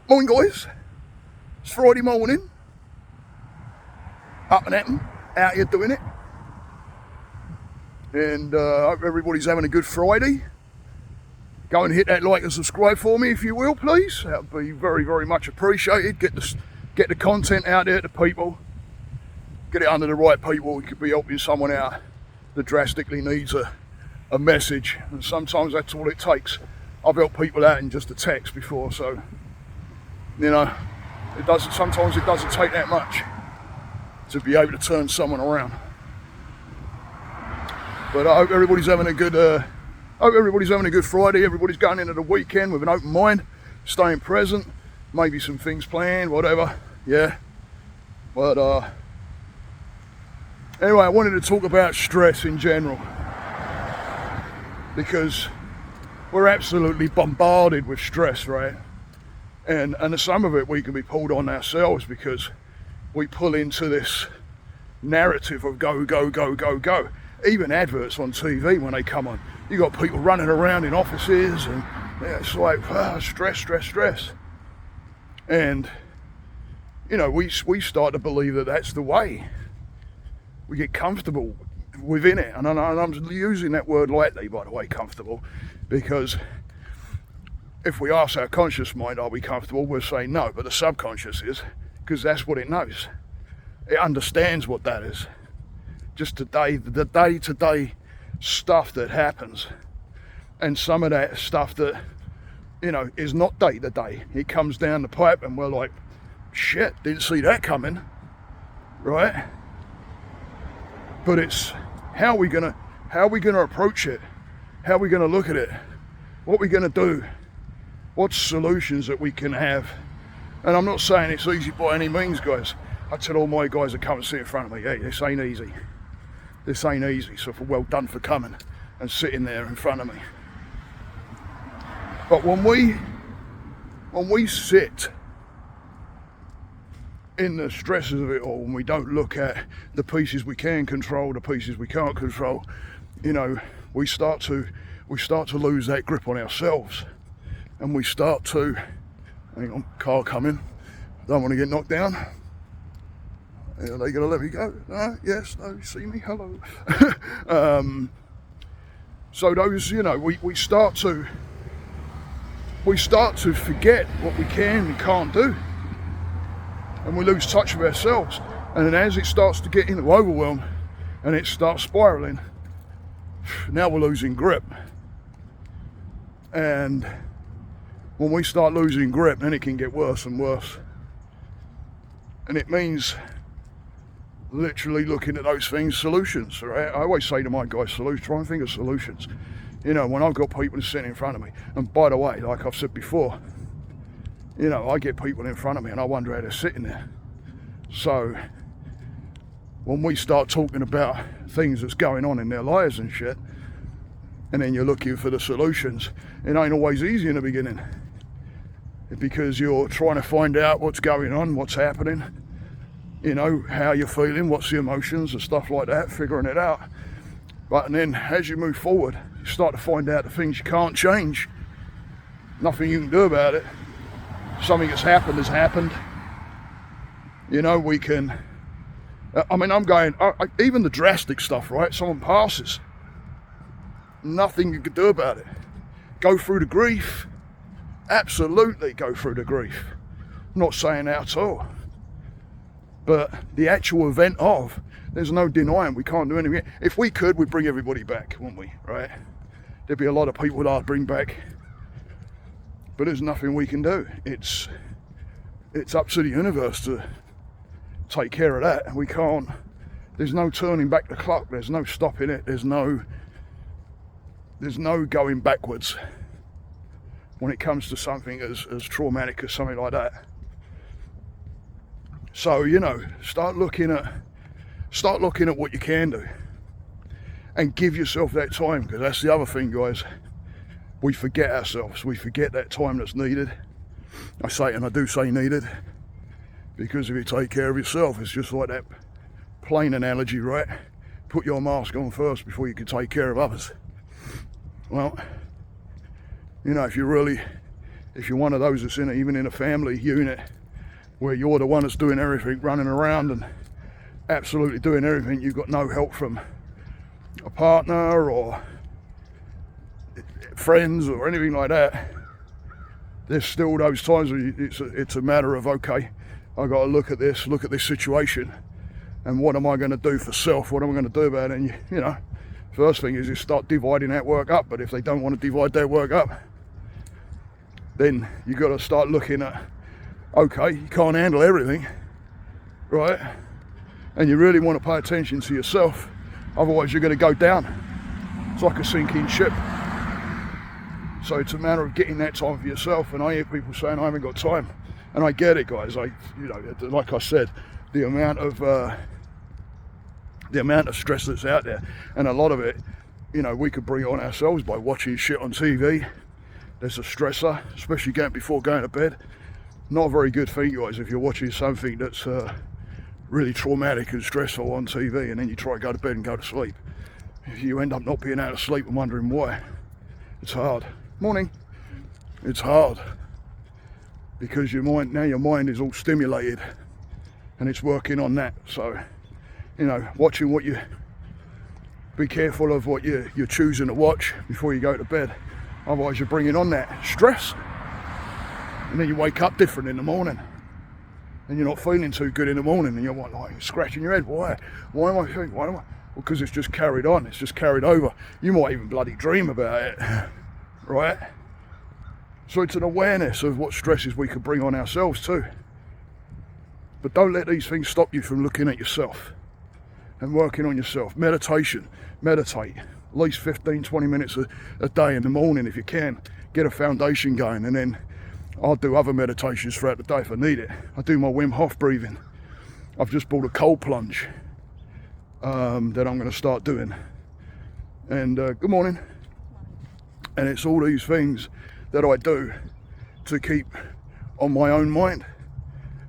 Morning guys, it's Friday morning, up and at 'em, out here doing it, and I hope everybody's having a good Friday. Go and hit that like and subscribe for me if you will, please. That would be very, very much appreciated. Get the content out there to people, get it under the right people. We could be helping someone out that drastically needs a message, and sometimes that's all it takes. I've helped people out in just a text before, so you know, sometimes it doesn't take that much to be able to turn someone around. But I hope everybody's having a good Friday. Everybody's going into the weekend with an open mind, staying present, maybe some things planned, whatever. Yeah. But anyway, I wanted to talk about stress in general, because we're absolutely bombarded with stress, right? And some of it we can be pulled on ourselves, because we pull into this narrative of go, go, go, go, go. Even adverts on TV, when they come on, you got people running around in offices, and it's like stress, stress, stress. And you know, we start to believe that that's the way. We get comfortable within it, and I'm using that word lightly, by the way, comfortable, because if we ask our conscious mind, are we comfortable? We'll say no, but the subconscious is, because that's what it knows. It understands what that is. Just the day-to-day stuff that happens, and some of that stuff that, you know, is not day-to-day. It comes down the pipe and we're like, shit, didn't see that coming, right? But it's how are we gonna approach it? How are we gonna look at it? What are we gonna do? What solutions that we can have? And I'm not saying it's easy by any means, guys. I tell all my guys that come and sit in front of me, hey, this ain't easy. This ain't easy. So well done for coming and sitting there in front of me. But when we sit in the stresses of it all, and we don't look at the pieces we can control, the pieces we can't control, you know, we start to lose that grip on ourselves. And we start to, hang on, car coming, don't want to get knocked down. Are they going to let me go? No, yes, no, you see me, hello. So those, you know, we start to forget what we can and can't do. And we lose touch with ourselves. And then as it starts to get into overwhelm and it starts spiraling, now we're losing grip. And when we start losing grip, then it can get worse and worse. And it means literally looking at those things, solutions, right? I always say to my guys, try and think of solutions. You know, when I've got people sitting in front of me, and by the way, like I've said before, you know, I get people in front of me and I wonder how they're sitting there. So when we start talking about things that's going on in their lives and shit, and then you're looking for the solutions, it ain't always easy in the beginning, because you're trying to find out what's going on, what's happening, you know, how you're feeling, what's the emotions and stuff like that, figuring it out. But then as you move forward, you start to find out the things you can't change, nothing you can do about it. Something that's happened has happened. You know, we can, even the drastic stuff, right? Someone passes, nothing you can do about it. Go through the grief. Absolutely go through the grief. I'm not saying that at all. But the actual event of, there's no denying we can't do anything. If we could, we'd bring everybody back, wouldn't we? Right? There'd be a lot of people that I'd bring back. But there's nothing we can do. It's up to the universe to take care of that. We can't, there's no turning back the clock. There's no stopping it. There's no going backwards when it comes to something as traumatic as something like that. So, you know, start looking at what you can do, and give yourself that time, because that's the other thing, guys. We forget ourselves. We forget that time that's needed. I say, and I do say needed, because if you take care of yourself, it's just like that plane analogy, right? Put your mask on first before you can take care of others. Well, you know, if if you're one of those that's even in a family unit where you're the one that's doing everything, running around and absolutely doing everything, you've got no help from a partner or friends or anything like that, there's still those times where it's a matter of, okay, I've got to look at this situation, and what am I going to do for self? What am I going to do about it? And you know, first thing is you start dividing that work up. But if they don't want to divide their work up, then you got to start looking at, okay, you can't handle everything, right? And you really want to pay attention to yourself, otherwise you're going to go down. It's like a sinking ship. So it's a matter of getting that time for yourself. And I hear people saying I haven't got time, and I get it, guys. You know, like I said, the amount of stress that's out there, and a lot of it, you know, we could bring it on ourselves by watching shit on TV. There's a stressor, especially before going to bed. Not a very good thing, guys, if you're watching something that's really traumatic and stressful on TV, and then you try to go to bed and go to sleep. You end up not being able to sleep and wondering why. It's hard. Morning. It's hard because your mind is all stimulated and it's working on that. So, you know, be careful of what you're choosing to watch before you go to bed. Otherwise you're bringing on that stress, and then you wake up different in the morning and you're not feeling too good in the morning, and you're like scratching your head. Why am I feeling? Well, because it's just carried on, it's just carried over. You might even bloody dream about it, right? So it's an awareness of what stresses we could bring on ourselves too. But don't let these things stop you from looking at yourself and working on yourself. Meditate at least 15-20 minutes a day in the morning if you can. Get a foundation going, and then I'll do other meditations throughout the day if I need it. I do my Wim Hof breathing. I've just bought a cold plunge that I'm going to start doing. And good morning. And it's all these things that I do to keep on my own mind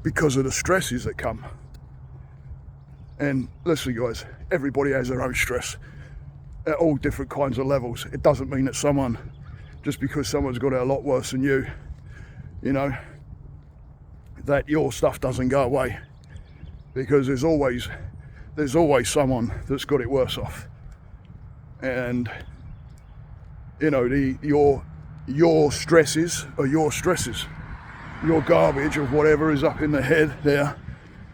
because of the stresses that come. And listen, guys, everybody has their own stress at all different kinds of levels. It doesn't mean that just because someone's got it a lot worse than you, you know, that your stuff doesn't go away, because there's always someone that's got it worse off. And you know, your stresses are your stresses. Your garbage of whatever is up in the head there,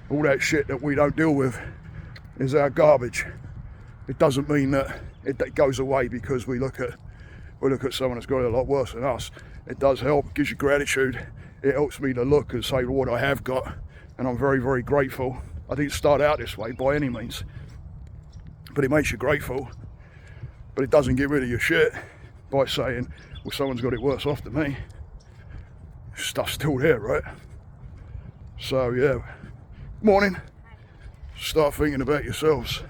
all that shit that we don't deal with, is our garbage. It doesn't mean that it goes away because we look at someone that's got it a lot worse than us. It does help. It gives you gratitude. It helps me to look and say what I have got, and I'm very, very grateful. I didn't start out this way by any means, but it makes you grateful. But it doesn't get rid of your shit by saying, well, someone's got it worse off than me. Stuff's still there, right? So yeah, morning. Start thinking about yourselves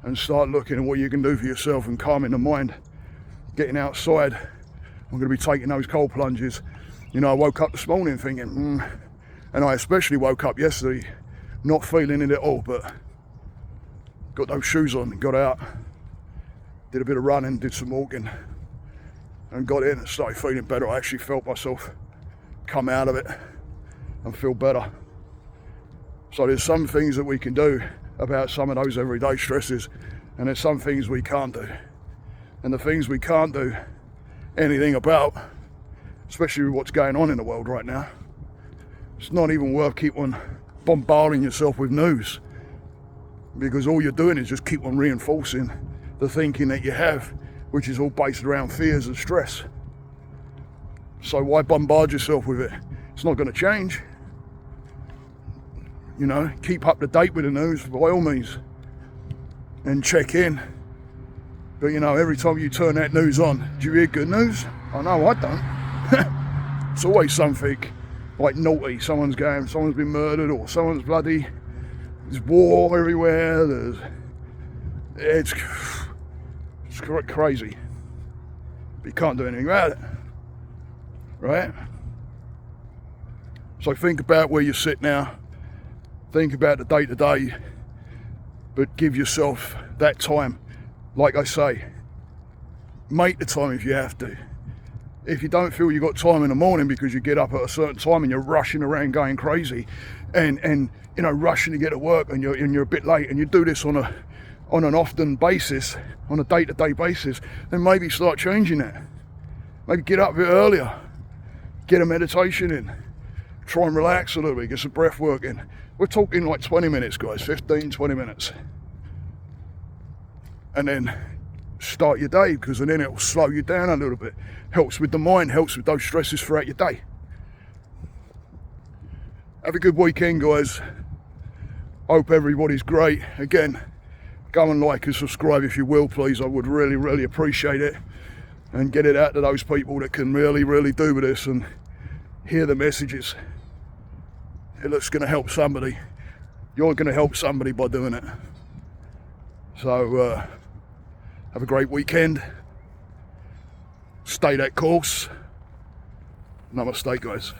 and start looking at what you can do for yourself and calming the mind. Getting outside. I'm going to be taking those cold plunges. You know, I woke up this morning thinking, and I especially woke up yesterday not feeling it at all, but got those shoes on and got out, did a bit of running, did some walking, and got in and started feeling better. I actually felt myself come out of it and feel better. So there's some things that we can do about some of those everyday stresses, and there's some things we can't do. And the things we can't do anything about, especially with what's going on in the world right now, it's not even worth keep on bombarding yourself with news, because all you're doing is just keep on reinforcing the thinking that you have, which is all based around fears and stress. So why bombard yourself with it? It's not going to change. You know, keep up to date with the news by all means and check in. But you know, every time you turn that news on, do you hear good news? I know I don't. It's always something like naughty. Someone's been murdered, or someone's there's war everywhere. It's crazy. But you can't do anything about it, right? So think about where you sit now. Think about the day to day, but give yourself that time. Like I say, make the time if you have to. if you don't feel you've got time in the morning because you get up at a certain time and you're rushing around going crazy and you know, rushing to get to work and you're a bit late, and you do this on an often basis, on a day-to-day basis, then maybe start changing that. Maybe get up a bit earlier, get a meditation in, try and relax a little bit, get some breath work in. We're talking like 20 minutes, guys, 15, 20 minutes. And then start your day, because then it'll slow you down a little bit. Helps with the mind, helps with those stresses throughout your day. Have a good weekend, guys. Hope everybody's great. Again, go and like and subscribe if you will, please. I would really, really appreciate it. And get it out to those people that can really, really do with this and hear the messages. It's going to help somebody. You're going to help somebody by doing it. So, have a great weekend. Stay that course. Namaste, guys.